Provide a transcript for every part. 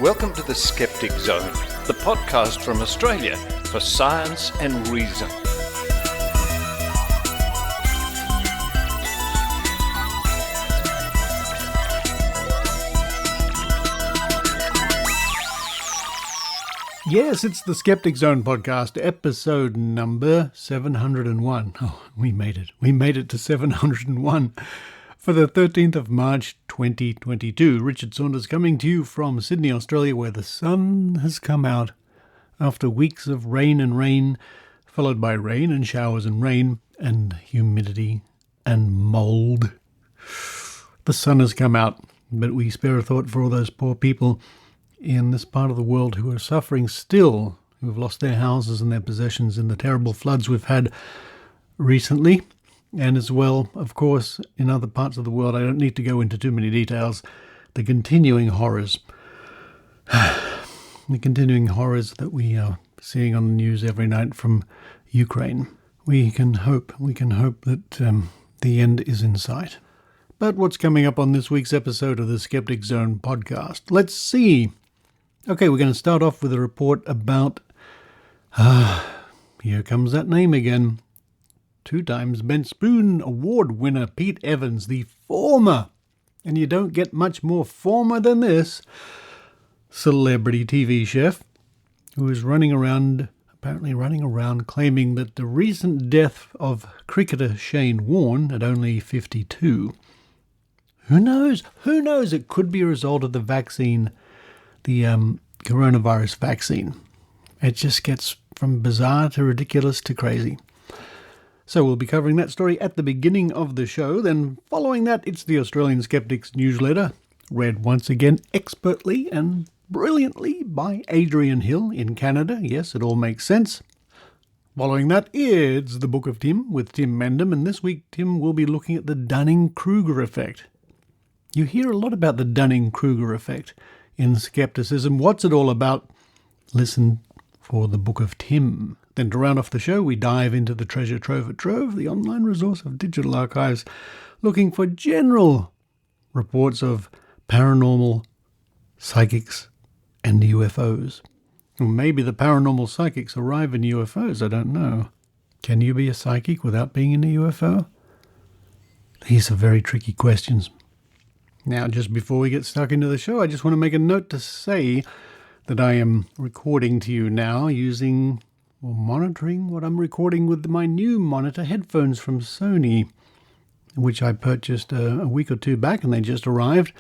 Welcome to the Skeptic Zone, the podcast from Australia for science and reason. Yes, it's the Skeptic Zone podcast, episode number 701. Oh, we made it. We made it to 701 for the 13th of March, 2022. Richard Saunders coming to you from Sydney, Australia, where the sun has come out after weeks of rain, followed by rain and showers and rain and humidity and mold. The sun has come out, but we spare a thought for all those poor people in this part of the world who are suffering still, who have lost their houses and their possessions in the terrible floods we've had recently, and as well, of course, in other parts of the world. I don't need to go into too many details. The continuing horrors that we are seeing on the news every night from Ukraine. We can hope that the end is in sight. But what's coming up on this week's episode of the Skeptic Zone podcast? Let's see. Okay, we're going to start off with a report about, here comes that name again, 2 times Ben Spoon Award winner Pete Evans, the former, and you don't get much more former than this, celebrity TV chef, who is apparently running around claiming that the recent death of cricketer Shane Warne at only 52, who knows, it could be a result of the vaccine, the coronavirus vaccine. It just gets from bizarre to ridiculous to crazy. So we'll be covering that story at the beginning of the show. Then following that, it's the Australian Skeptics newsletter, read once again expertly and brilliantly by Adrian Hill in Canada. Yes, it all makes sense. Following that, it's the Book of Tim with Tim Mendham, and this week Tim will be looking at the Dunning-Kruger effect. You hear a lot about the Dunning-Kruger effect in skepticism. What's it all about? Listen for the Book of Tim. Then to round off the show, we dive into the Treasure Trove at Trove, the online resource of digital archives, looking for general reports of paranormal, psychics, and UFOs. Or maybe the paranormal psychics arrive in UFOs, I don't know. Can you be a psychic without being in a UFO? These are very tricky questions. Now, just before we get stuck into the show, I just want to make a note to say that I am recording to you now using or monitoring what I'm recording with my new monitor headphones from Sony, which I purchased a week or 2 back, and they just arrived.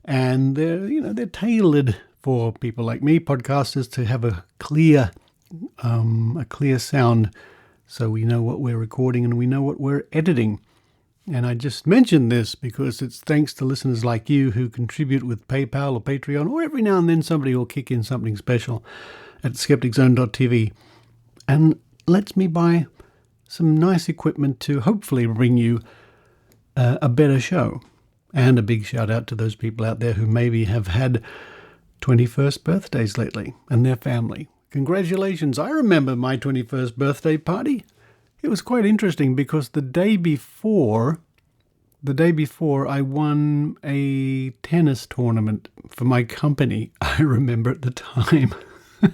And they're tailored for people like me, podcasters, to have a clear sound, so we know what we're recording and we know what we're editing. And I just mentioned this because it's thanks to listeners like you who contribute with PayPal or Patreon, or every now and then somebody will kick in something special at skepticzone.tv and lets me buy some nice equipment to hopefully bring you a better show. And a big shout out to those people out there who maybe have had 21st birthdays lately and their family. Congratulations. I remember my 21st birthday party. It was quite interesting because the day before I won a tennis tournament for my company. I remember at the time.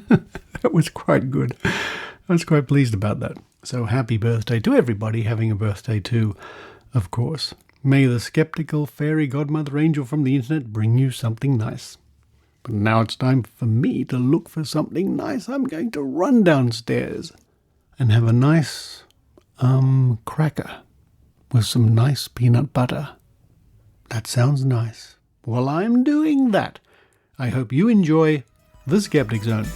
That was quite good. I was quite pleased about that. So happy birthday to everybody having a birthday too, of course. May the skeptical fairy godmother angel from the internet bring you something nice. But now it's time for me to look for something nice. I'm going to run downstairs and have a nice cracker with some nice peanut butter. That sounds nice. While I'm doing that, I hope you enjoy the Skeptic Zone.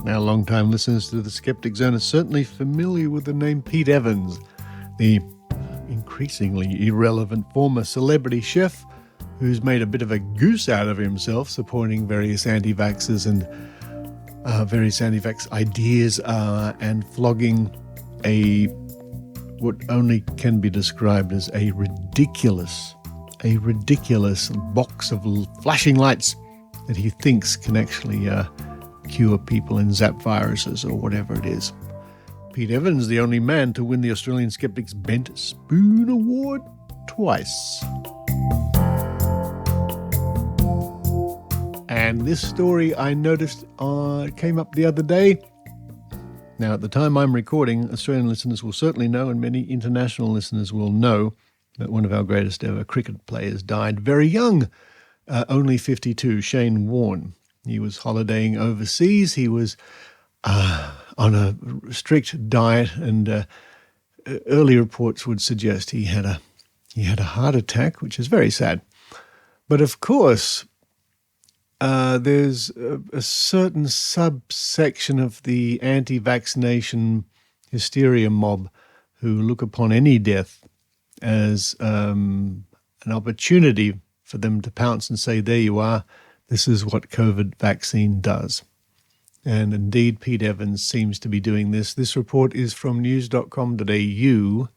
Now, long-time listeners to the Skeptic Zone are certainly familiar with the name Pete Evans, the increasingly irrelevant former celebrity chef who's made a bit of a goose out of himself, supporting various anti-vaxxers and various anti-vax ideas and flogging what only can be described as a ridiculous a ridiculous box of flashing lights that he thinks can actually cure people and zap viruses or whatever it is. Pete Evans, the only man to win the Australian Skeptics Bent Spoon Award twice. And this story I noticed came up the other day. Now, at the time I'm recording, Australian listeners will certainly know, and many international listeners will know, that one of our greatest ever cricket players died very young, only 52, Shane Warne. He was holidaying overseas. He was on a strict diet, and early reports would suggest he had a heart attack, which is very sad. But of course, there's a certain subsection of the anti-vaccination hysteria mob who look upon any death as an opportunity for them to pounce and say, there you are, this is what COVID vaccine does. And indeed, Pete Evans seems to be doing this. This report is from news.com.au,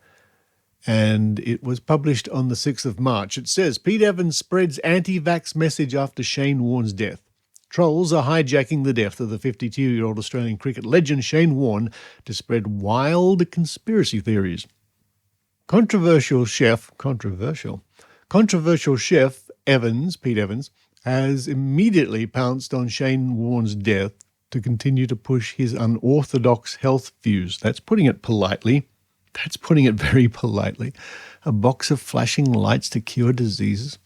and it was published on the 6th of March. It says, Pete Evans spreads anti-vax message after Shane Warne's death. Trolls are hijacking the death of the 52-year-old Australian cricket legend Shane Warne to spread wild conspiracy theories. Controversial chef Pete Evans, has immediately pounced on Shane Warne's death to continue to push his unorthodox health views. That's putting it politely. That's putting it very politely. A box of flashing lights to cure diseases.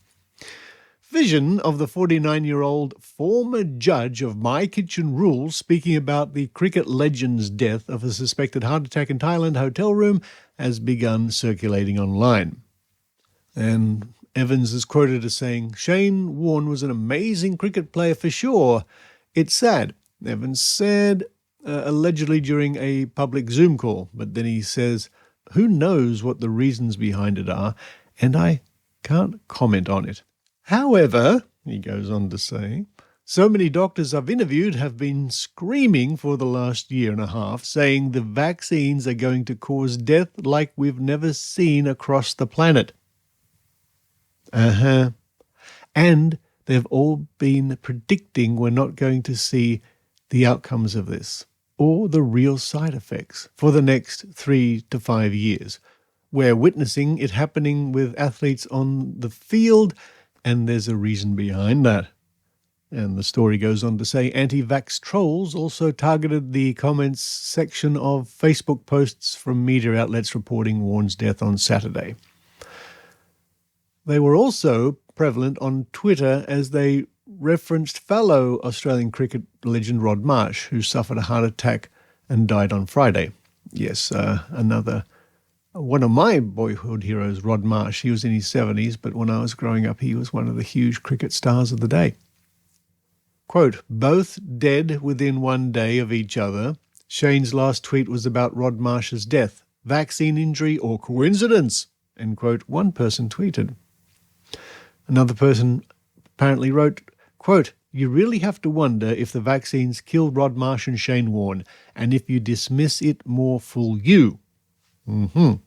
Vision of the 49-year-old former judge of My Kitchen Rules speaking about the cricket legend's death of a suspected heart attack in Thailand hotel room has begun circulating online. And Evans is quoted as saying, Shane Warne was an amazing cricket player for sure. It's sad, Evans said, allegedly during a public Zoom call. But then he says, who knows what the reasons behind it are, and I can't comment on it. However, he goes on to say, so many doctors I've interviewed have been screaming for the last year and a half, saying the vaccines are going to cause death like we've never seen across the planet. And they've all been predicting we're not going to see the outcomes of this or the real side effects for the next 3 to 5 years. We're witnessing it happening with athletes on the field, and there's a reason behind that. And the story goes on to say anti-vax trolls also targeted the comments section of Facebook posts from media outlets reporting Warne's death on Saturday. They were also prevalent on Twitter as they referenced fellow Australian cricket legend Rod Marsh, who suffered a heart attack and died on Friday. Yes, one of my boyhood heroes, Rod Marsh. He was in his 70s, but when I was growing up, he was one of the huge cricket stars of the day. Quote, both dead within 1 day of each other. Shane's last tweet was about Rod Marsh's death. Vaccine injury or coincidence? End quote, one person tweeted. Another person apparently wrote, quote, you really have to wonder if the vaccines killed Rod Marsh and Shane Warne, and if you dismiss it, more fool you. And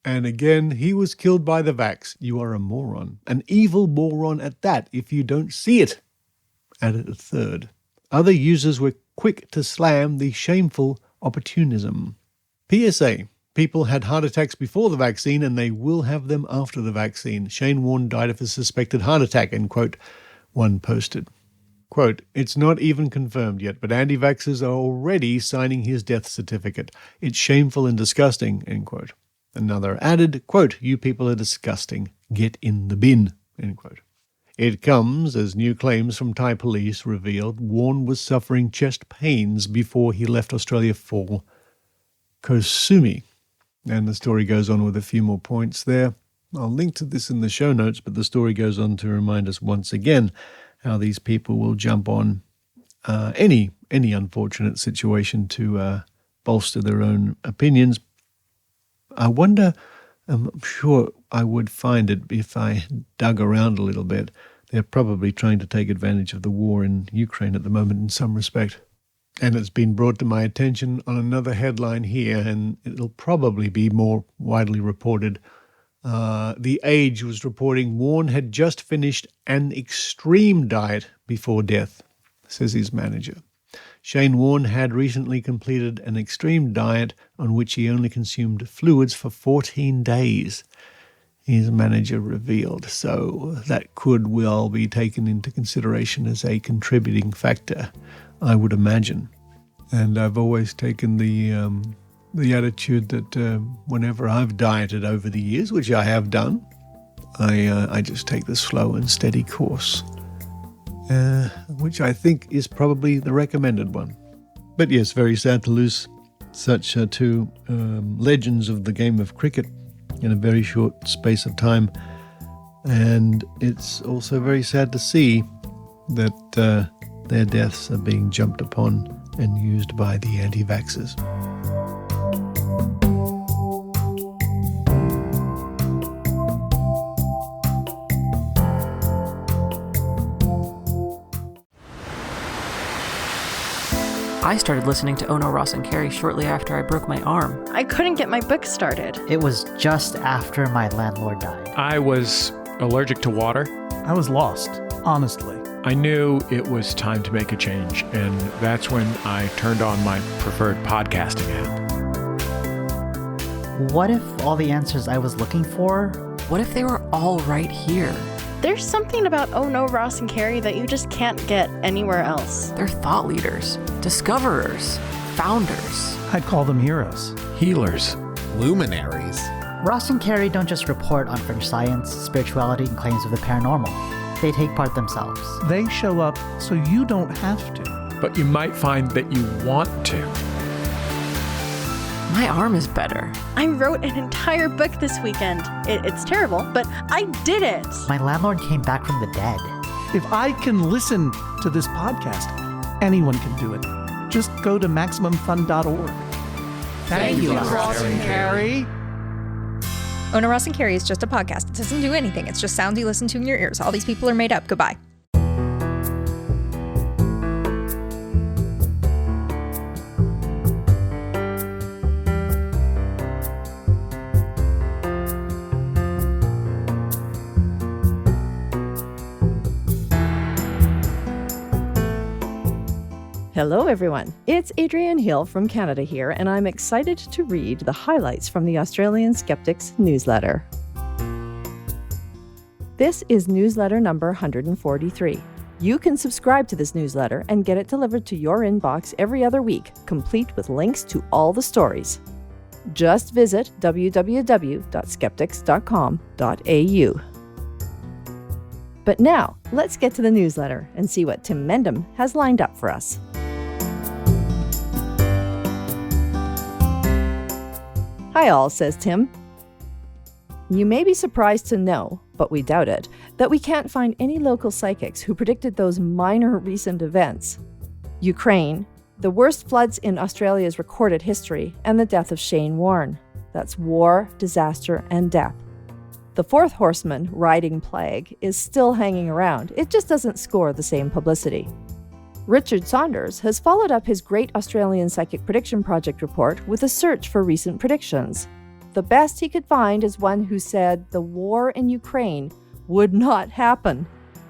again, he was killed by the vax. You are a moron. An evil moron at that, if you don't see it. Added a third. Other users were quick to slam the shameful opportunism. PSA. People had heart attacks before the vaccine, and they will have them after the vaccine. Shane Warne died of a suspected heart attack, end quote, one posted. Quote, it's not even confirmed yet, but anti-vaxxers are already signing his death certificate. It's shameful and disgusting, end quote. Another added, quote, you people are disgusting. Get in the bin, end quote. It comes as new claims from Thai police revealed Warne was suffering chest pains before he left Australia for Koh Samui. And the story goes on with a few more points there. I'll link to this in the show notes, but the story goes on to remind us once again how these people will jump on any unfortunate situation to bolster their own opinions. I wonder, I'm sure I would find it if I dug around a little bit. They're probably trying to take advantage of the war in Ukraine at the moment in some respect. And it's been brought to my attention on another headline here, and it'll probably be more widely reported The Age was reporting Warren had just finished an extreme diet before death, says his manager. Shane Warne had recently completed an extreme diet on which he only consumed fluids for 14 days, his manager revealed. So that could well be taken into consideration as a contributing factor, I would imagine. And I've always taken the attitude that whenever I've dieted over the years, which I have done, I just take the slow and steady course. Which I think is probably the recommended one. But yes, very sad to lose such two legends of the game of cricket in a very short space of time. And it's also very sad to see that their deaths are being jumped upon and used by the anti-vaxxers. I started listening to Ono, Ross & Carey shortly after I broke my arm. I couldn't get my book started. It was just after my landlord died. I was allergic to water. I was lost, honestly. I knew it was time to make a change, and that's when I turned on my preferred podcasting app. What if all the answers I was looking for? What if they were all right here? There's something about Oh No, Ross and Carey that you just can't get anywhere else. They're thought leaders, discoverers, founders. I'd call them heroes. Healers. Luminaries. Ross and Carey don't just report on fringe science, spirituality, and claims of the paranormal. They take part themselves. They show up so you don't have to. But you might find that you want to. My arm is better. I wrote an entire book this weekend. It's terrible, but I did it. My landlord came back from the dead. If I can listen to this podcast, anyone can do it. Just go to MaximumFun.org. Thank you, Ross and Carey. Ono, Ross & Carey is just a podcast. It doesn't do anything. It's just sounds you listen to in your ears. All these people are made up. Goodbye. Hello everyone, it's Adrienne Hill from Canada here, and I'm excited to read the highlights from the Australian Skeptics newsletter. This is newsletter number 143. You can subscribe to this newsletter and get it delivered to your inbox every other week, complete with links to all the stories. Just visit www.skeptics.com.au. But now, let's get to the newsletter and see what Tim Mendham has lined up for us. Hi all, says Tim. You may be surprised to know, but we doubt it, that we can't find any local psychics who predicted those minor recent events. Ukraine, the worst floods in Australia's recorded history, and the death of Shane Warne. That's war, disaster, and death. The fourth horseman, riding plague, is still hanging around. It just doesn't score the same publicity. Richard Saunders has followed up his Great Australian Psychic Prediction Project report with a search for recent predictions. The best he could find is one who said the war in Ukraine would not happen.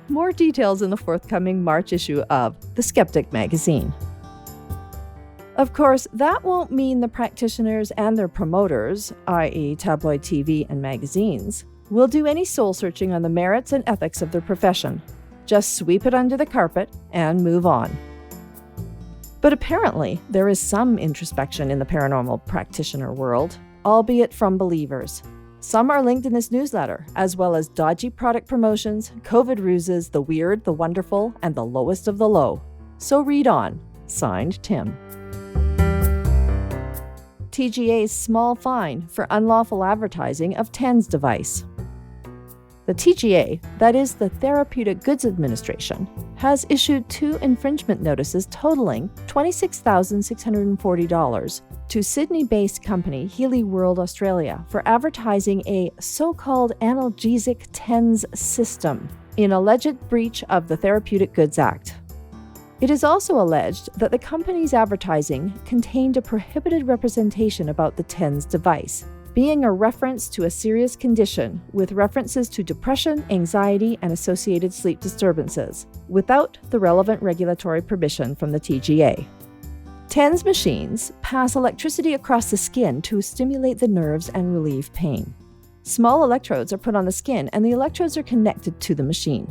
More details in the forthcoming March issue of The Skeptic magazine. Of course, that won't mean the practitioners and their promoters, i.e. tabloid TV and magazines, will do any soul-searching on the merits and ethics of their profession. Just sweep it under the carpet and move on. But apparently, there is some introspection in the paranormal practitioner world, albeit from believers. Some are linked in this newsletter, as well as dodgy product promotions, COVID ruses, the weird, the wonderful, and the lowest of the low. So read on. Signed, Tim. TGA's small fine for unlawful advertising of TENS device. The TGA, that is the Therapeutic Goods Administration, has issued 2 infringement notices totaling $26,640 to Sydney-based company Healy World Australia for advertising a so-called analgesic TENS system in alleged breach of the Therapeutic Goods Act. It is also alleged that the company's advertising contained a prohibited representation about the TENS device, being a reference to a serious condition with references to depression, anxiety, and associated sleep disturbances, without the relevant regulatory permission from the TGA. TENS machines pass electricity across the skin to stimulate the nerves and relieve pain. Small electrodes are put on the skin, and the electrodes are connected to the machine.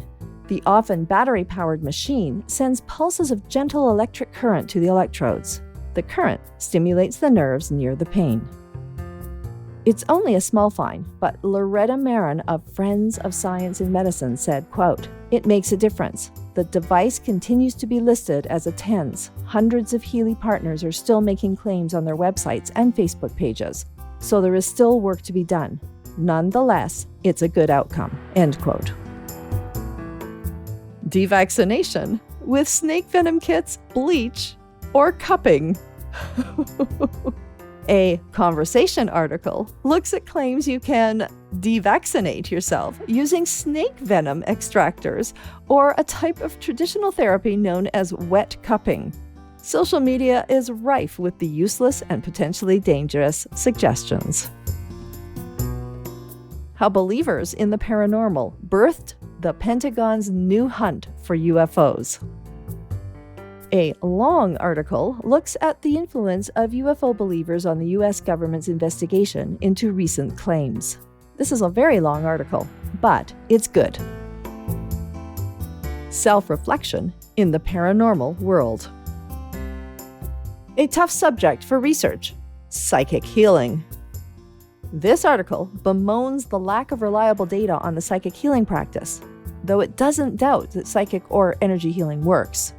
The often battery-powered machine sends pulses of gentle electric current to the electrodes. The current stimulates the nerves near the pain. It's only a small find, but Loretta Marin of Friends of Science in Medicine said, quote, "It makes a difference. The device continues to be listed as a TENS. Hundreds of Healy partners are still making claims on their websites and Facebook pages, so there is still work to be done. Nonetheless, it's a good outcome," end quote. Devaccination with snake venom kits, bleach, or cupping. A Conversation article looks at claims you can devaccinate yourself using snake venom extractors or a type of traditional therapy known as wet cupping. Social media is rife with the useless and potentially dangerous suggestions. How believers in the paranormal birthed the Pentagon's new hunt for UFOs. A long article looks at the influence of UFO believers on the U.S. government's investigation into recent claims. This is a very long article, but it's good. Self-reflection in the paranormal world. A tough subject for research: psychic healing. This article bemoans the lack of reliable data on the psychic healing practice, though it doesn't doubt that psychic or energy healing works.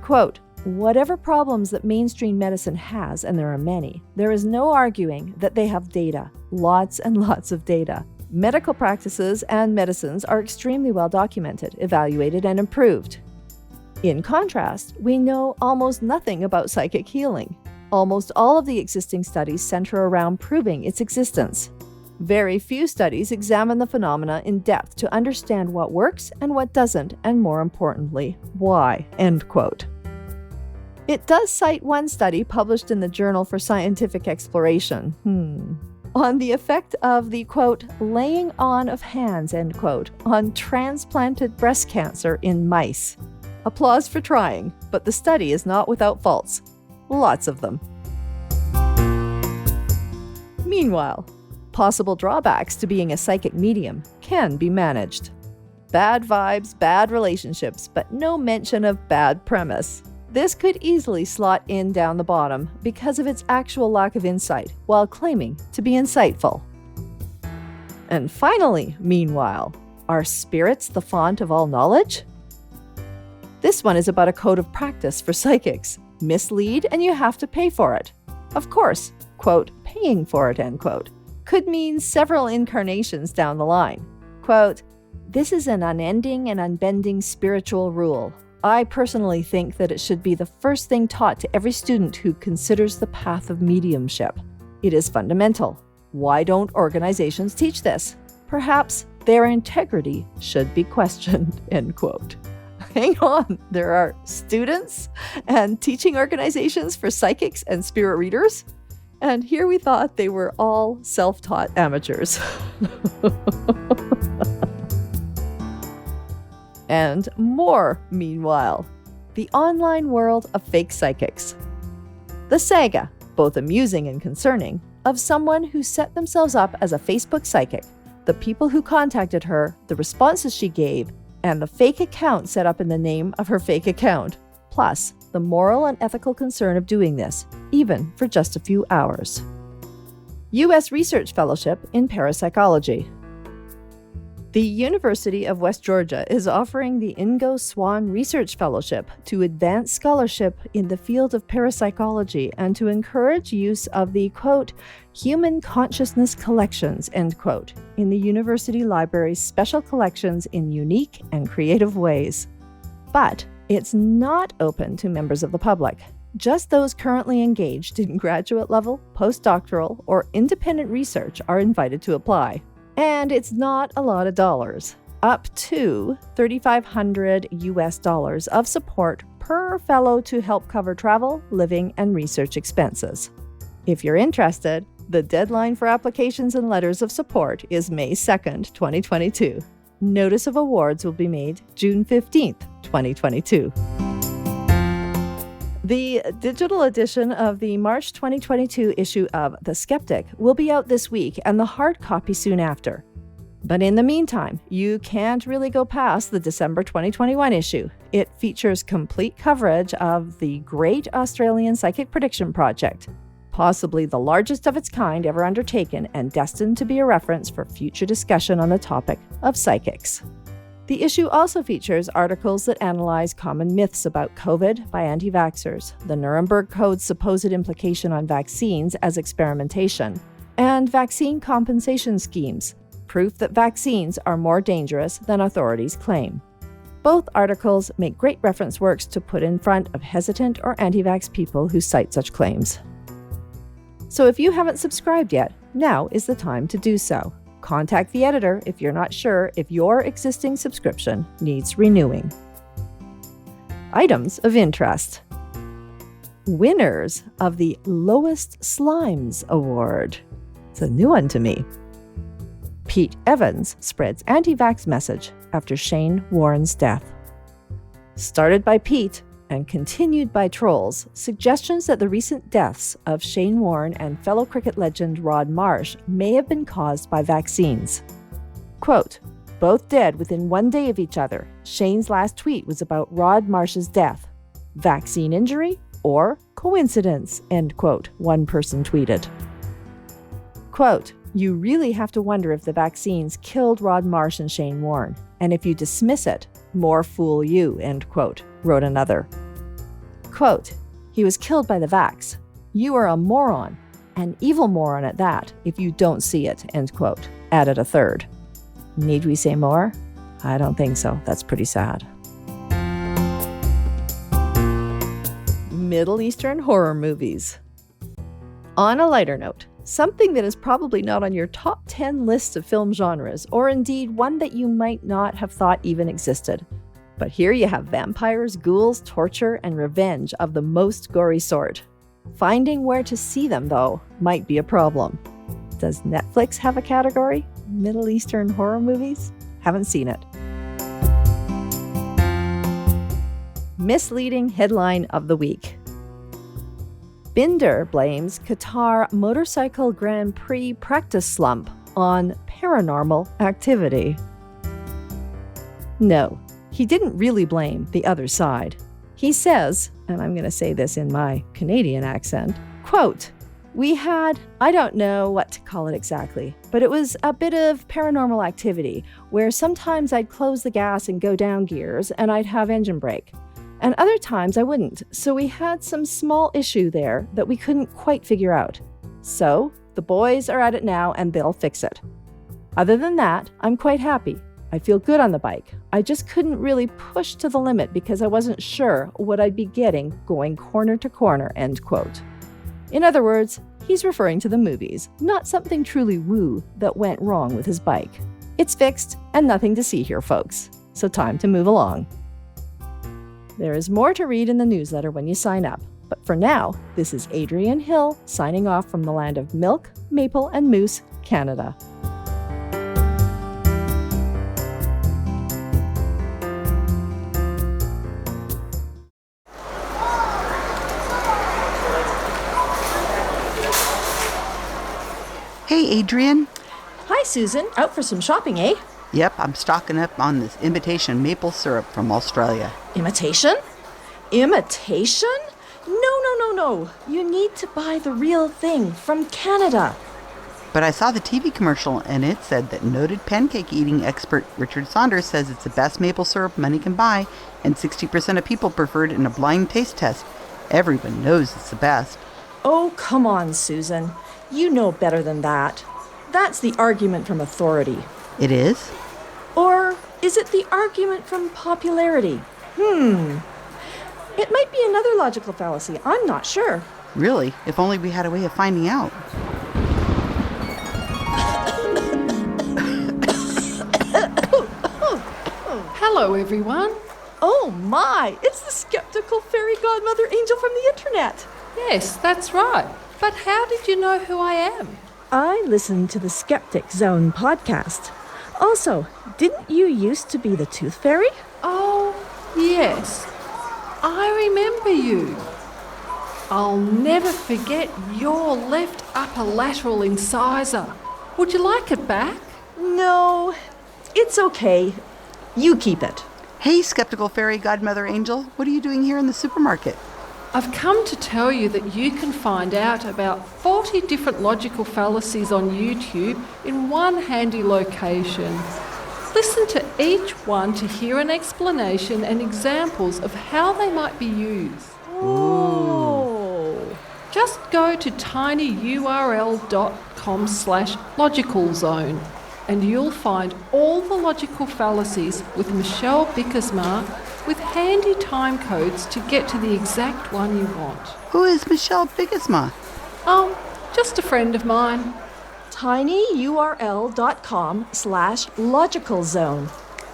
Quote, "Whatever problems that mainstream medicine has, and there are many, there is no arguing that they have data, lots and lots of data. Medical practices and medicines are extremely well documented, evaluated, and improved. In contrast, we know almost nothing about psychic healing. Almost all of the existing studies center around proving its existence. Very few studies examine the phenomena in depth to understand what works and what doesn't, and more importantly, why," end quote. It does cite one study published in the Journal for Scientific Exploration, on the effect of the, quote, "laying on of hands," end quote, on transplanted breast cancer in mice. Applause for trying, but the study is not without faults. Lots of them. Meanwhile, possible drawbacks to being a psychic medium can be managed. Bad vibes, bad relationships, but no mention of bad premise. This could easily slot in down the bottom because of its actual lack of insight, while claiming to be insightful. And finally, meanwhile, are spirits the font of all knowledge? This one is about a code of practice for psychics. Mislead and you have to pay for it. Of course, quote, "paying for it," end quote, could mean several incarnations down the line. Quote, "This is an unending and unbending spiritual rule. I personally think that it should be the first thing taught to every student who considers the path of mediumship. It is fundamental. Why don't organizations teach this? Perhaps their integrity should be questioned," end quote. Hang on, there are students and teaching organizations for psychics and spirit readers? And here we thought they were all self-taught amateurs. And more, meanwhile, the online world of fake psychics. The saga, both amusing and concerning, of someone who set themselves up as a Facebook psychic, the people who contacted her, the responses she gave, and the fake account set up in the name of her fake account, plus the moral and ethical concern of doing this, even for just a few hours. U.S. Research Fellowship in Parapsychology. The University of West Georgia is offering the Ingo Swann Research Fellowship to advance scholarship in the field of parapsychology and to encourage use of the, quote, "human consciousness collections," end quote, in the university library's special collections in unique and creative ways. But it's not open to members of the public. Just those currently engaged in graduate level, postdoctoral, or independent research are invited to apply. And it's not a lot of dollars, up to $3,500 US of support per fellow to help cover travel, living, and research expenses. If you're interested, The deadline for applications and letters of support is May 2nd, 2022. Notice of awards will be made June 15th, 2022. The digital edition of the March 2022 issue of The Skeptic will be out this week and the hard copy soon after. But in the meantime, you can't really go past the December 2021 issue. It features complete coverage of the Great Australian Psychic Prediction Project, possibly the largest of its kind ever undertaken and destined to be a reference for future discussion on the topic of psychics. The issue also features articles that analyze common myths about COVID by anti-vaxxers, the Nuremberg Code's supposed implication on vaccines as experimentation, and vaccine compensation schemes, proof that vaccines are more dangerous than authorities claim. Both articles make great reference works to put in front of hesitant or anti-vax people who cite such claims. So if you haven't subscribed yet, now is the time to do so. Contact the editor if you're not sure if your existing subscription needs renewing. Items of interest. Winners of the Lowest Slimes Award. It's a new one to me. Pete Evans spreads anti-vax message after Shane Warren's death. Started by Pete and continued by trolls, suggestions that the recent deaths of Shane Warren and fellow cricket legend Rod Marsh may have been caused by vaccines. Quote, both dead within 1 day of each other. Shane's last tweet was about Rod Marsh's death. Vaccine injury or coincidence, end quote, one person tweeted. Quote, you really have to wonder if the vaccines killed Rod Marsh and Shane Warren, and if you dismiss it, more fool you, end quote, wrote another. Quote, he was killed by the vax. You are a moron, an evil moron at that, if you don't see it, end quote, added a third. Need we say more? I don't think so. That's pretty sad. Middle Eastern horror movies. On a lighter note, something that is probably not on your top 10 list of film genres, or indeed one that you might not have thought even existed. But here you have vampires, ghouls, torture, and revenge of the most gory sort. Finding where to see them, though, might be a problem. Does Netflix have a category? Middle Eastern horror movies? Haven't seen it. Misleading headline of the week. Binder blames Qatar Motorcycle Grand Prix practice slump on paranormal activity. No, he didn't really blame the other side. He says, and I'm going to say this in my Canadian accent, quote, we had, I don't know what to call it exactly, but it was a bit of paranormal activity where sometimes I'd close the gas and go down gears and I'd have engine brake. And other times I wouldn't, so we had some small issue there that we couldn't quite figure out. So, the boys are at it now and they'll fix it. Other than that, I'm quite happy. I feel good on the bike. I just couldn't really push to the limit because I wasn't sure what I'd be getting going corner to corner, end quote. In other words, he's referring to the movies, not something truly woo that went wrong with his bike. It's fixed and nothing to see here, folks. So time to move along. There is more to read in the newsletter when you sign up, but for now, this is Adrienne Hill signing off from the land of milk, maple, and moose, Canada. Hey, Adrienne. Hi, Susan. Out for some shopping, eh? Yep, I'm stocking up on this imitation maple syrup from Australia. Imitation? Imitation? No. You need to buy the real thing from Canada. But I saw the TV commercial and it said that noted pancake eating expert Richard Saunders says it's the best maple syrup money can buy, and 60% of people preferred it in a blind taste test. Everyone knows it's the best. Oh, come on, Susan. You know better than that. That's the argument from authority. It is? Or is it the argument from popularity? It might be another logical fallacy. I'm not sure. Really? If only we had a way of finding out. Hello, everyone. Oh my, it's the skeptical fairy godmother angel from the internet. Yes, that's right. But how did you know who I am? I listen to the Skeptic Zone podcast. Also, didn't you used to be the Tooth Fairy? Oh, yes. I remember you. I'll never forget your left upper lateral incisor. Would you like it back? No, it's okay. You keep it. Hey, skeptical fairy godmother angel, what are you doing here in the supermarket? I've come to tell you that you can find out about 40 different logical fallacies on YouTube in one handy location. Listen to each one to hear an explanation and examples of how they might be used. Oh. Just go to tinyurl.com/logicalzone and you'll find all the logical fallacies with Michelle Bickersma with handy time codes to get to the exact one you want. Who is Michelle Bickersma? Oh, just a friend of mine. tinyurl.com/logicalzone.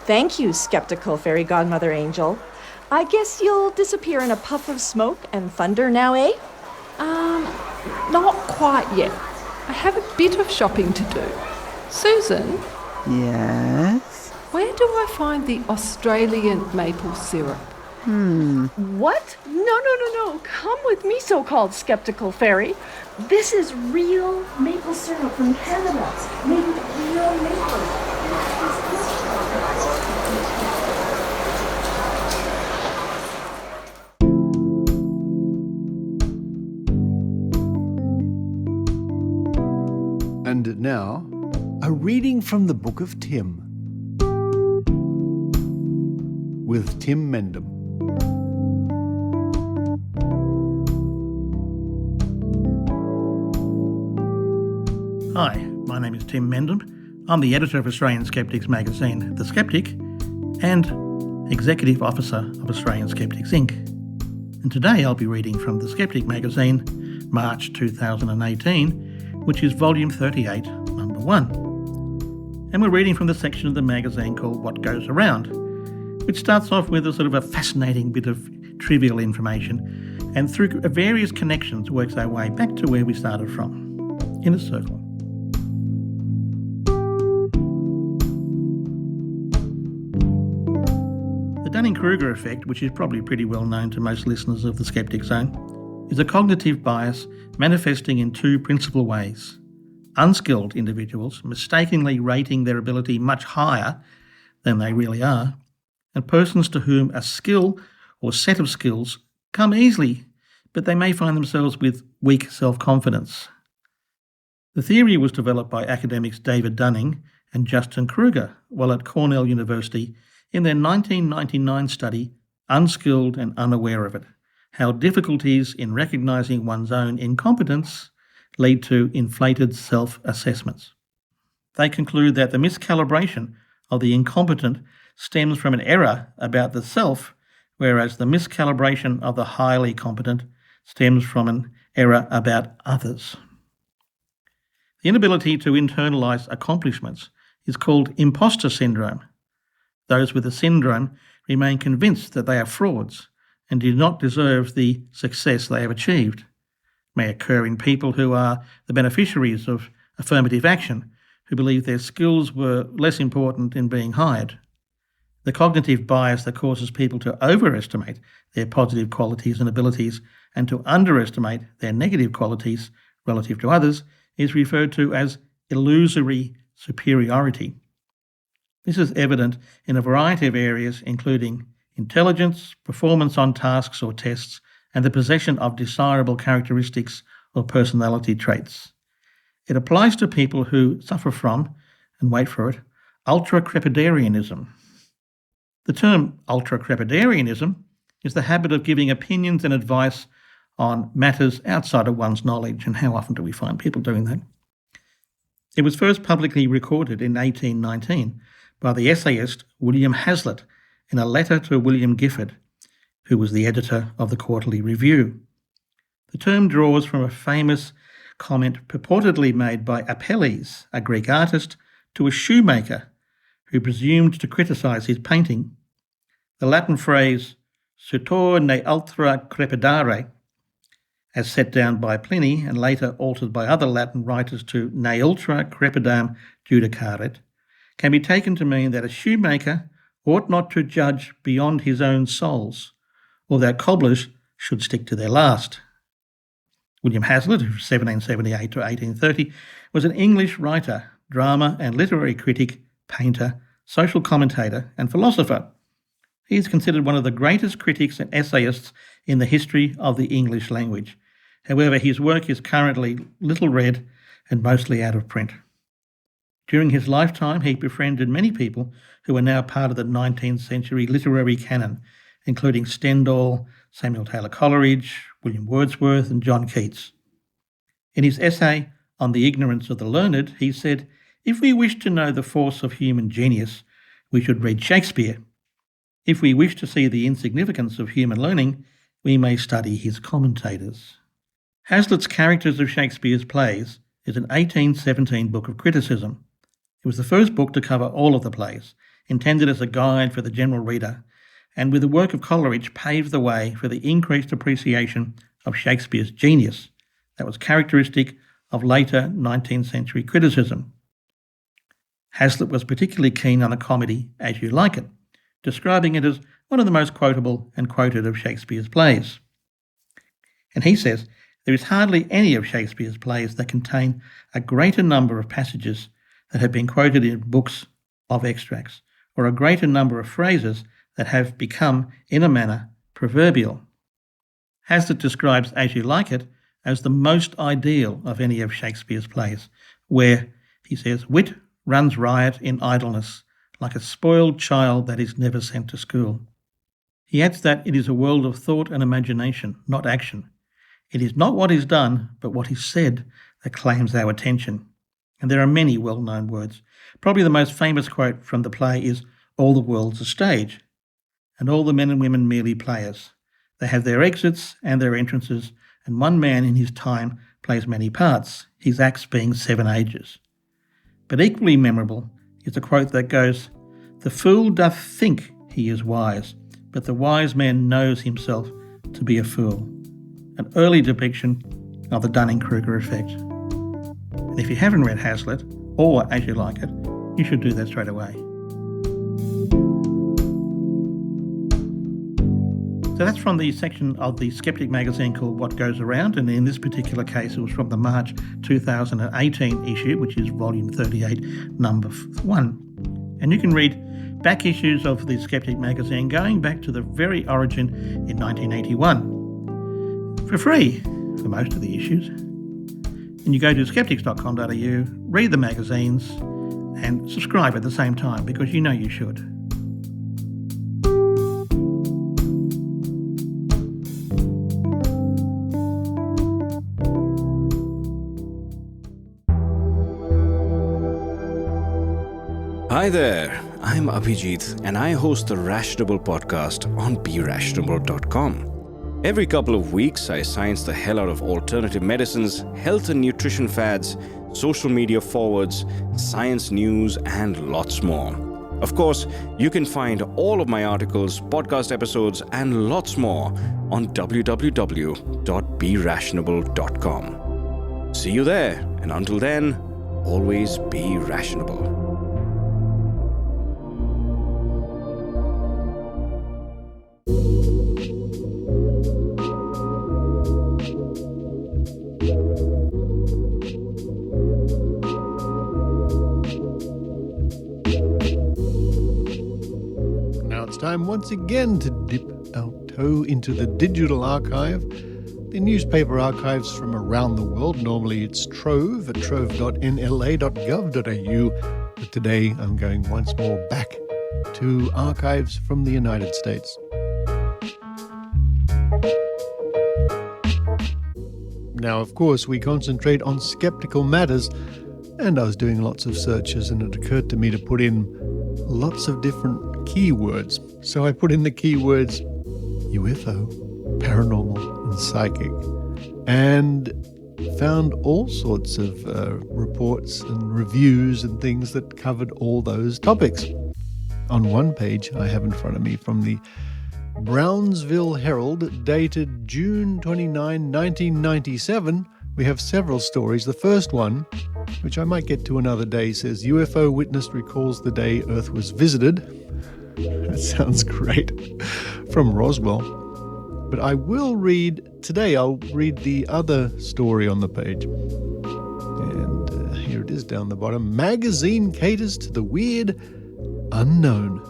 Thank you, skeptical fairy godmother angel. I guess you'll disappear in a puff of smoke and thunder now, eh? Not quite yet. I have a bit of shopping to do. Susan? Yes? Where do I find the Australian maple syrup? What? No. Come with me, so-called skeptical fairy. This is real maple syrup from Canada. Made with real maple. And now, a reading from the Book of Tim with Tim Mendham. Hi, my name is Tim Mendham. I'm the editor of Australian Skeptics magazine, The Skeptic, and Executive Officer of Australian Skeptics Inc. And today I'll be reading from The Skeptic magazine, March 2018, which is volume 38, number 1. And we're reading from the section of the magazine called What Goes Around, which starts off with a sort of a fascinating bit of trivial information and through various connections works our way back to where we started from, in a circle. The Dunning-Kruger effect, which is probably pretty well known to most listeners of the Skeptic Zone, is a cognitive bias manifesting in two principal ways. Unskilled individuals mistakenly rating their ability much higher than they really are, and persons to whom a skill or set of skills come easily, but they may find themselves with weak self-confidence. The theory was developed by academics David Dunning and Justin Kruger while at Cornell University in their 1999 study, Unskilled and Unaware of It, How Difficulties in Recognising One's Own Incompetence Lead to Inflated Self-Assessments. They conclude that the miscalibration of the incompetent stems from an error about the self, whereas the miscalibration of the highly competent stems from an error about others. The inability to internalise accomplishments is called Imposter Syndrome. Those with the syndrome remain convinced that they are frauds and do not deserve the success they have achieved. It may occur in people who are the beneficiaries of affirmative action, who believe their skills were less important in being hired. The cognitive bias that causes people to overestimate their positive qualities and abilities and to underestimate their negative qualities relative to others is referred to as illusory superiority. This is evident in a variety of areas, including intelligence, performance on tasks or tests, and the possession of desirable characteristics or personality traits. It applies to people who suffer from, and wait for it, ultra-Crepitarianism. The term ultra-Crepitarianism is the habit of giving opinions and advice on matters outside of one's knowledge, and how often do we find people doing that? It was first publicly recorded in 1819 by the essayist William Hazlitt in a letter to William Gifford, who was the editor of the Quarterly Review. The term draws from a famous comment purportedly made by Apelles, a Greek artist, to a shoemaker who presumed to criticise his painting. The Latin phrase sutor ne ultra crepidare as set down by Pliny and later altered by other Latin writers to ne ultra crepidam judicaret, can be taken to mean that a shoemaker ought not to judge beyond his own soles, or that cobblers should stick to their last. William Hazlitt, 1778 to 1830, was an English writer, drama and literary critic, painter, social commentator and philosopher. He is considered one of the greatest critics and essayists in the history of the English language. However, his work is currently little read and mostly out of print. During his lifetime, he befriended many people who are now part of the 19th century literary canon, including Stendhal, Samuel Taylor Coleridge, William Wordsworth and John Keats. In his essay on the ignorance of the learned, he said, "If we wish to know the force of human genius, we should read Shakespeare. If we wish to see the insignificance of human learning, we may study his commentators." Hazlitt's Characters of Shakespeare's Plays is an 1817 book of criticism. It was the first book to cover all of the plays, intended as a guide for the general reader, and with the work of Coleridge paved the way for the increased appreciation of Shakespeare's genius that was characteristic of later 19th century criticism. Hazlitt was particularly keen on the comedy As You Like It, describing it as one of the most quotable and quoted of Shakespeare's plays. And he says, there is hardly any of Shakespeare's plays that contain a greater number of passages that have been quoted in books of extracts, or a greater number of phrases that have become, in a manner, proverbial. Hazlitt describes As You Like It as the most ideal of any of Shakespeare's plays, where, he says, wit runs riot in idleness, like a spoiled child that is never sent to school. He adds that it is a world of thought and imagination, not action. It is not what is done, but what is said that claims our attention. And there are many well-known words. Probably the most famous quote from the play is, "All the world's a stage, and all the men and women merely players. They have their exits and their entrances, and one man in his time plays many parts, his acts being 7 ages." But equally memorable is a quote that goes, "The fool doth think he is wise, but the wise man knows himself to be a fool." An early depiction of the Dunning-Kruger effect. And if you haven't read Hazlitt, or As You Like It, you should do that straight away. So that's from the section of the Skeptic magazine called What Goes Around, and in this particular case it was from the March 2018 issue, which is volume 38, number 1. And you can read back issues of the Skeptic magazine going back to the very origin in 1981 for free for most of the issues. And you go to skeptics.com.au, read the magazines and subscribe at the same time, because you know you should. Hi there, I'm Abhijit and I host the Rationable podcast on BeRationable.com. Every couple of weeks, I science the hell out of alternative medicines, health and nutrition fads, social media forwards, science news, and lots more. Of course, you can find all of my articles, podcast episodes, and lots more on www.berationable.com. See you there, and until then, always be rationable. Time once again to dip our toe into the digital archive, the newspaper archives from around the world. Normally it's Trove at trove.nla.gov.au, but today I'm going once more back to archives from the United States. Now, of course, we concentrate on skeptical matters, and I was doing lots of searches, and it occurred to me to put in lots of different keywords. So I put in the keywords UFO, paranormal, and psychic, and found all sorts of reports and reviews and things that covered all those topics. On one page I have in front of me from the Brownsville Herald, dated June 29, 1997, we have several stories. The first one, which I might get to another day, says UFO witness recalls the day Earth was visited. That sounds great. From Roswell. But I will read, today I'll read the other story on the page. And here it is down the bottom. Magazine caters to the weird unknown,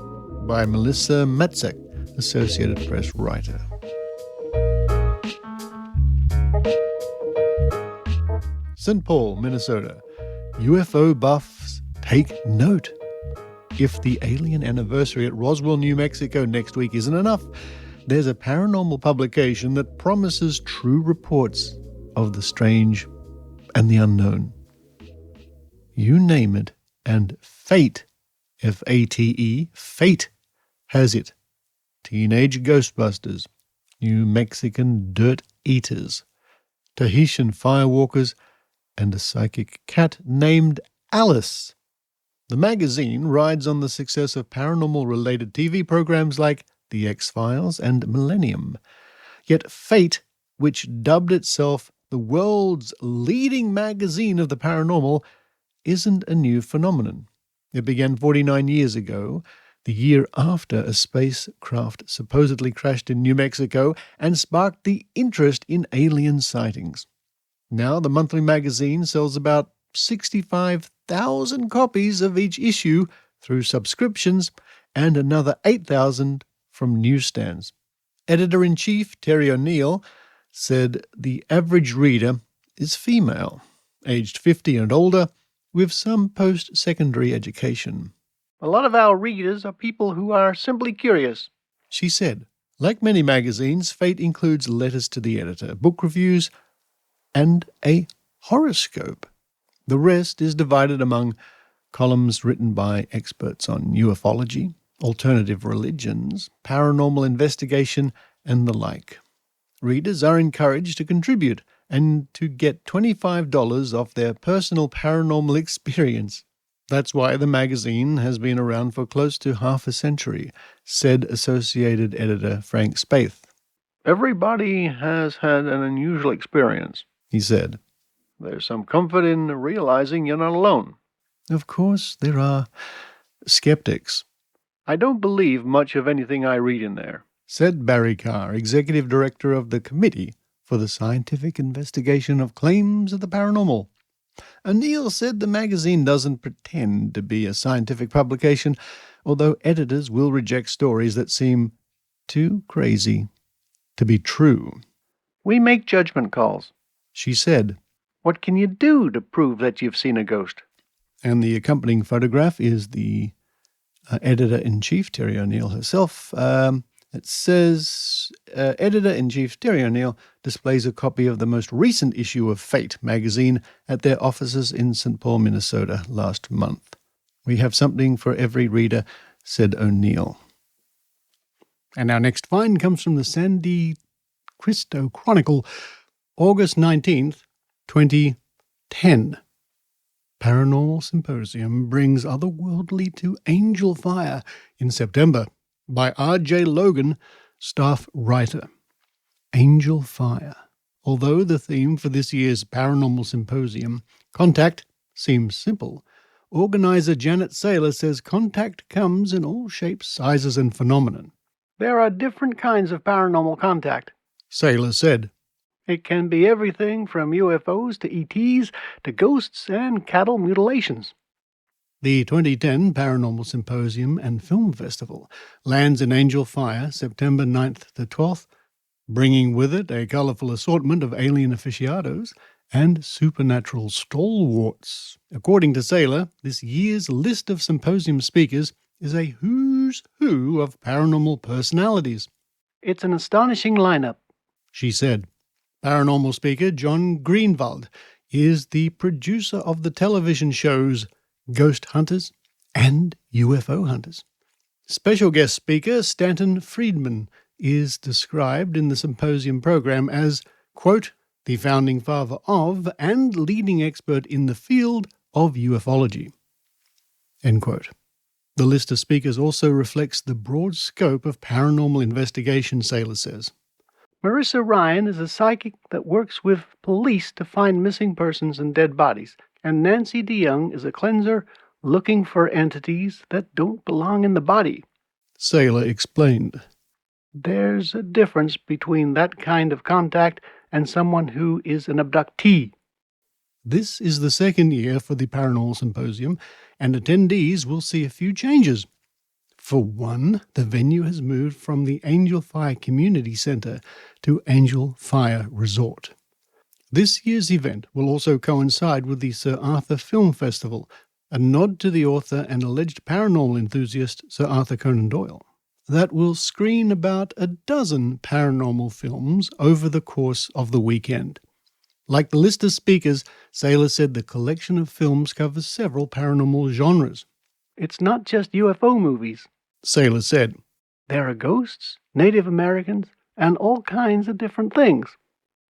by Melissa Matzek, Associated Press writer. St. Paul, Minnesota. UFO buffs take note. If the alien anniversary at Roswell, New Mexico next week isn't enough, there's a paranormal publication that promises true reports of the strange and the unknown. You name it, and fate, F-A-T-E, fate has it. Teenage Ghostbusters, New Mexican Dirt Eaters, Tahitian Firewalkers, and a psychic cat named Alice. The magazine rides on the success of paranormal-related TV programs like The X-Files and Millennium. Yet Fate, which dubbed itself the world's leading magazine of the paranormal, isn't a new phenomenon. It began 49 years ago, the year after a spacecraft supposedly crashed in New Mexico and sparked the interest in alien sightings. Now the monthly magazine sells about 65,000 copies of each issue through subscriptions and another 8,000 from newsstands. Editor-in-Chief Terry O'Neill said the average reader is female, aged 50 and older, with some post-secondary education. A lot of our readers are people who are simply curious, she said. Like many magazines, Fate includes letters to the editor, book reviews, and a horoscope. The rest is divided among columns written by experts on ufology, alternative religions, paranormal investigation, and the like. Readers are encouraged to contribute and to get $25 off their personal paranormal experience. That's why the magazine has been around for close to half a century, said Associated Editor Frank Spaeth. Everybody has had an unusual experience, he said. There's some comfort in realizing you're not alone. Of course, there are skeptics. I don't believe much of anything I read in there, said Barry Carr, Executive Director of the Committee for the Scientific Investigation of Claims of the Paranormal. O'Neill said the magazine doesn't pretend to be a scientific publication, although editors will reject stories that seem too crazy to be true. We make judgment calls, she said. What can you do to prove that you've seen a ghost? And the accompanying photograph is the editor-in-chief, Terry O'Neill herself. It says, Editor-in-Chief Terry O'Neill displays a copy of the most recent issue of Fate magazine at their offices in St. Paul, Minnesota last month. We have something for every reader, said O'Neill. And our next find comes from the San Cristo Chronicle, August 19th, 2010. Paranormal Symposium brings otherworldly to angel fire in September by R.J. Logan, staff writer. Angel fire. Although the theme for this year's Paranormal Symposium, contact, seems simple, organizer Janet Saylor says contact comes in all shapes, sizes, and phenomenon. There are different kinds of paranormal contact, Saylor said. It can be everything from UFOs to ETs to ghosts and cattle mutilations. The 2010 Paranormal Symposium and Film Festival lands in Angel Fire September 9th to 12th, bringing with it a colourful assortment of alien aficionados and supernatural stalwarts. According to Saylor, this year's list of symposium speakers is a who's who of paranormal personalities. It's an astonishing lineup, she said. Paranormal speaker John Greenwald is the producer of the television shows Ghost Hunters and UFO Hunters. Special guest speaker Stanton Friedman is described in the symposium program as, quote, the founding father of and leading expert in the field of ufology, end quote. The list of speakers also reflects the broad scope of paranormal investigation, Saylor says. Marissa Ryan is a psychic that works with police to find missing persons and dead bodies, and Nancy DeYoung is a cleanser looking for entities that don't belong in the body. Saylor explained. There's a difference between that kind of contact and someone who is an abductee. This is the second year for the Paranormal Symposium, and attendees will see a few changes. For one, the venue has moved from the Angel Fire Community Center to Angel Fire Resort. This year's event will also coincide with the Sir Arthur Film Festival, a nod to the author and alleged paranormal enthusiast Sir Arthur Conan Doyle, that will screen about a dozen paranormal films over the course of the weekend. Like the list of speakers, Saylor said the collection of films covers several paranormal genres. It's not just UFO movies, Saylor said. There are ghosts, Native Americans, and all kinds of different things.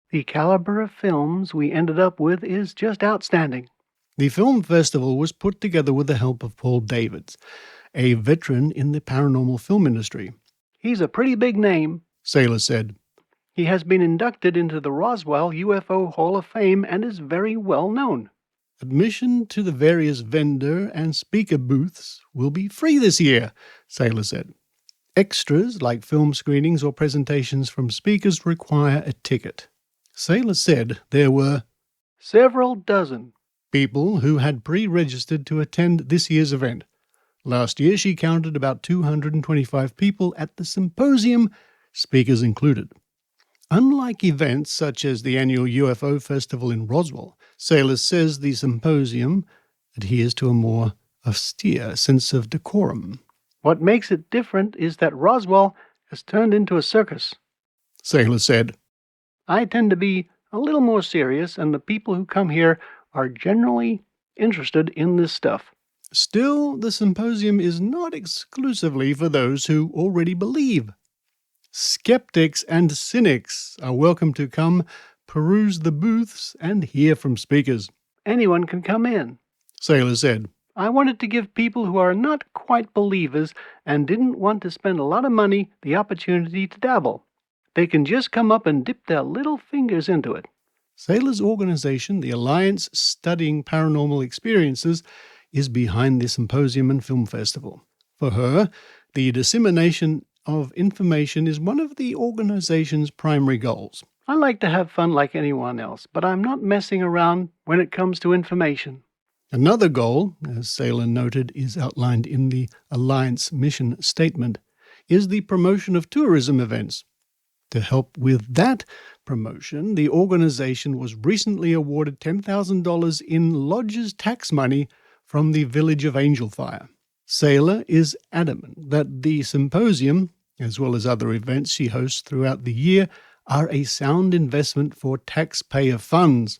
The caliber of films we ended up with is just outstanding. The film festival was put together with the help of Paul Davids, a veteran in the paranormal film industry. He's a pretty big name, Saylor said. He has been inducted into the Roswell UFO Hall of Fame and is very well known. Admission to the various vendor and speaker booths will be free this year, Saylor said. Extras like film screenings or presentations from speakers require a ticket. Saylor said there were several dozen people who had pre-registered to attend this year's event. Last year she counted about 225 people at the Symposium, speakers included. Unlike events such as the annual UFO Festival in Roswell, Saylor says the Symposium adheres to a more austere sense of decorum. What makes it different is that Roswell has turned into a circus, Saylor said. I tend to be a little more serious, and the people who come here are generally interested in this stuff. Still, the Symposium is not exclusively for those who already believe. Skeptics and cynics are welcome to come, peruse the booths, and hear from speakers. Anyone can come in, Saylor said. I wanted to give people who are not quite believers and didn't want to spend a lot of money the opportunity to dabble. They can just come up and dip their little fingers into it. Saylor's organization, the Alliance Studying Paranormal Experiences, is behind the Symposium and Film Festival. For her, the dissemination of information is one of the organization's primary goals. I like to have fun like anyone else, but I'm not messing around when it comes to information. Another goal, as Saylor noted, is outlined in the Alliance mission statement, is the promotion of tourism events. To help with that promotion, the organization was recently awarded $10,000 in lodges tax money from the village of Angel Fire. Saylor is adamant that the Symposium, as well as other events she hosts throughout the year, are a sound investment for taxpayer funds.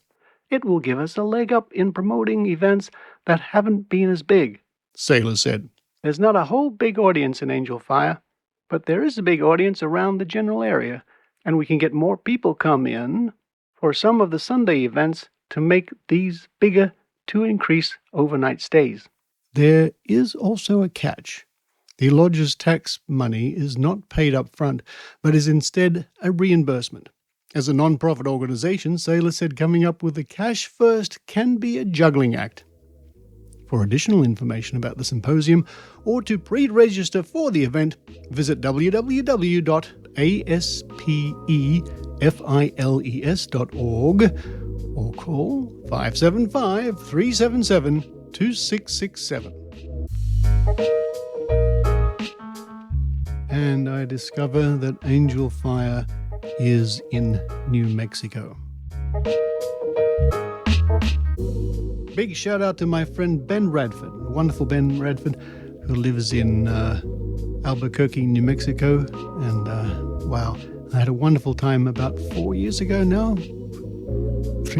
It will give us a leg up in promoting events that haven't been as big, Saylor said. There's not a whole big audience in Angel Fire, but there is a big audience around the general area, and we can get more people come in for some of the Sunday events to make these bigger to increase overnight stays. There is also a catch. The lodge's tax money is not paid up front, but is instead a reimbursement. As a non-profit organization, Saylor said coming up with the cash first can be a juggling act. For additional information about the Symposium or to pre-register for the event, visit www.aspeffiles.org or call 575-377-2667. And I discover that Angel Fire is in New Mexico. Big shout out to my friend Ben Radford, wonderful Ben Radford, who lives in Albuquerque, New Mexico. And wow, I had a wonderful time about 4 years ago now, 3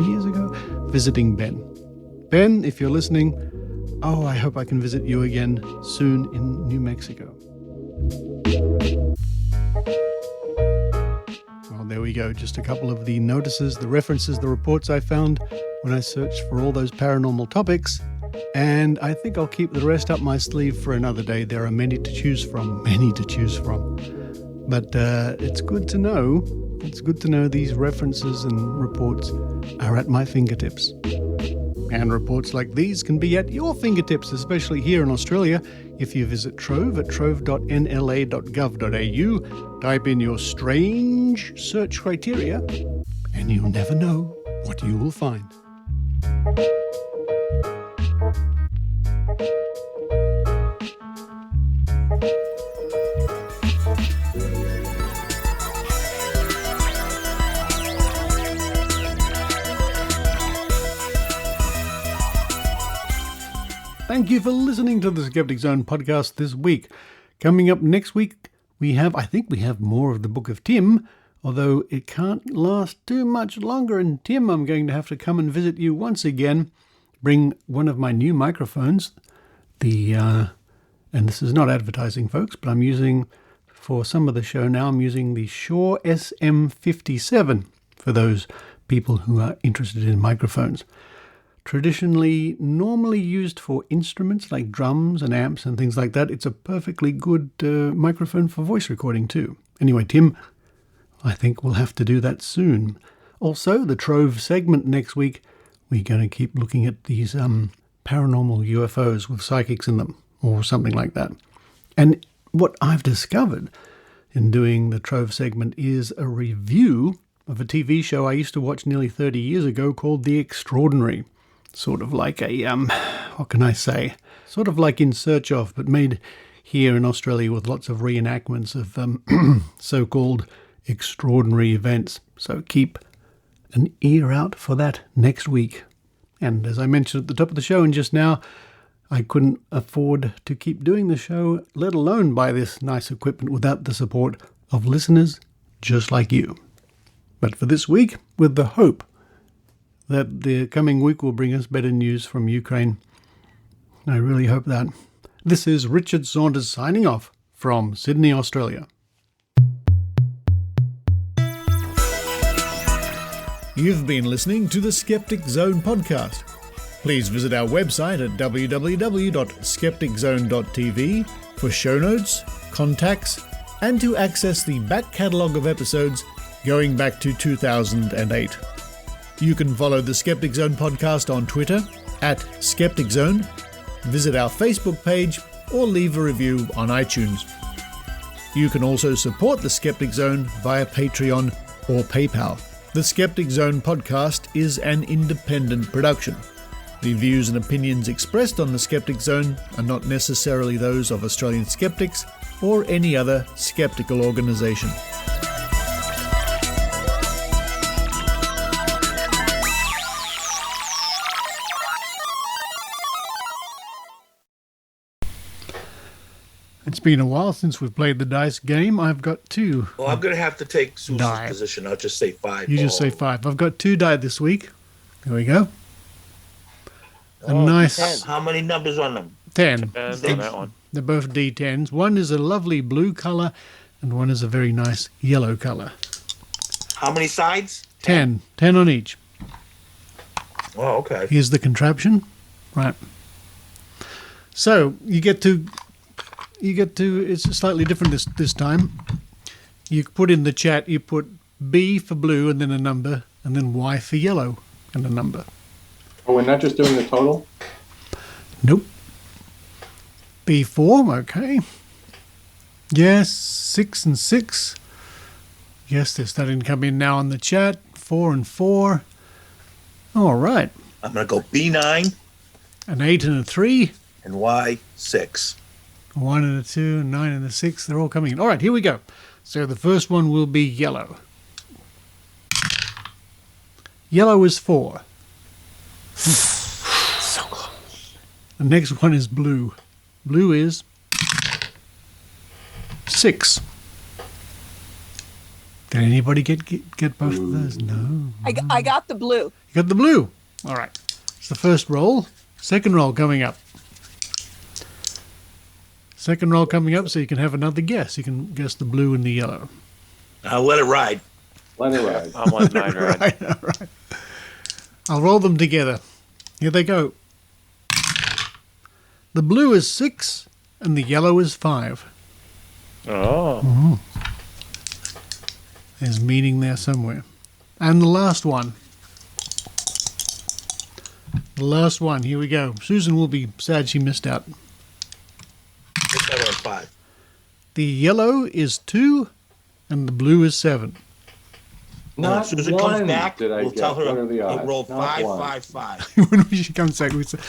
years ago, visiting Ben. Ben, if you're listening, I hope I can visit you again soon in New Mexico. Well, there we go. Just a couple of the notices, the references, the reports I found when I searched for all those paranormal topics. And I think I'll keep the rest up my sleeve for another day. There are many to choose from. But it's good to know. It's good to know these references and reports are at my fingertips. And reports like these can be at your fingertips, especially here in Australia. If you visit Trove at trove.nla.gov.au, type in your strange search criteria, and you'll never know what you will find. Thank you for listening to the Skeptic Zone podcast this week. Coming up next week, I think we have more of the Book of Tim, although it can't last too much longer. And Tim, I'm going to have to come and visit you once again. Bring one of my new microphones. And this is not advertising, folks, but I'm using, for some of the show now, I'm using the Shure SM57 for those people who are interested in microphones. Normally used for instruments like drums and amps and things like that. It's a perfectly good microphone for voice recording too. Anyway, Tim, I think we'll have to do that soon. Also, the Trove segment next week, we're going to keep looking at these paranormal UFOs with psychics in them, or something like that. And what I've discovered in doing the Trove segment is a review of a TV show I used to watch nearly 30 years ago called The Extraordinary. Sort of like a, what can I say? Sort of like In Search Of, but made here in Australia with lots of reenactments of so-called extraordinary events. So keep an ear out for that next week. And as I mentioned at the top of the show and just now, I couldn't afford to keep doing the show, let alone buy this nice equipment, without the support of listeners just like you. But for this week, with the hope that the coming week will bring us better news from Ukraine. I really hope that. This is Richard Saunders signing off from Sydney, Australia. You've been listening to the Skeptic Zone podcast. Please visit our website at www.skepticzone.tv for show notes, contacts, and to access the back catalogue of episodes going back to 2008. You can follow the Skeptic Zone podcast on Twitter at Skeptic Zone, visit our Facebook page, or leave a review on iTunes. You can also support the Skeptic Zone via Patreon or PayPal. The Skeptic Zone podcast is an independent production. The views and opinions expressed on the Skeptic Zone are not necessarily those of Australian Skeptics or any other skeptical organisation. It's been a while since we've played the dice game. I've got two. Well, I'm going to have to take Susan's position. I'll just say 5. You just say 5. I've got 2 die this week. There we go. A nice... 10. How many numbers on them? 10. On that one. They're both D10s. One is a lovely blue colour and one is a very nice yellow colour. How many sides? 10. 10 on each. Oh, okay. Here's the contraption. Right. So, you get to, it's slightly different this time. You put in the chat, you put B for blue and then a number, and then Y for yellow and a number. Oh, we're not just doing the total? Nope. B4, okay. Yes, 6 and 6. Yes, they're starting to come in now on the chat. 4 and 4. All right. I'm going to go B9. An 8 and a 3. And Y6. 1 and a 2, and 9 and a 6. They're all coming in. All right, here we go. So the first one will be yellow. Yellow is 4. So close. The next one is blue. Blue is 6. Did anybody get both of those? No. I got the blue. You got the blue. All right. It's the first roll. Second roll coming up. Second roll coming up, so you can have another guess. You can guess the blue and the yellow. I'll let it ride. Let it ride. I want 9 ride. All right. I'll roll them together. Here they go. The blue is 6, and the yellow is 5. Oh. There's meaning there somewhere. And the last one. The last one. Here we go. Susan will be sad she missed out. What's that on 5? The yellow is 2, and the blue is 7. As soon as it comes back, did I we'll get. tell her What are the odds? roll Not 5, one. 5, 5. When she comes back, we say,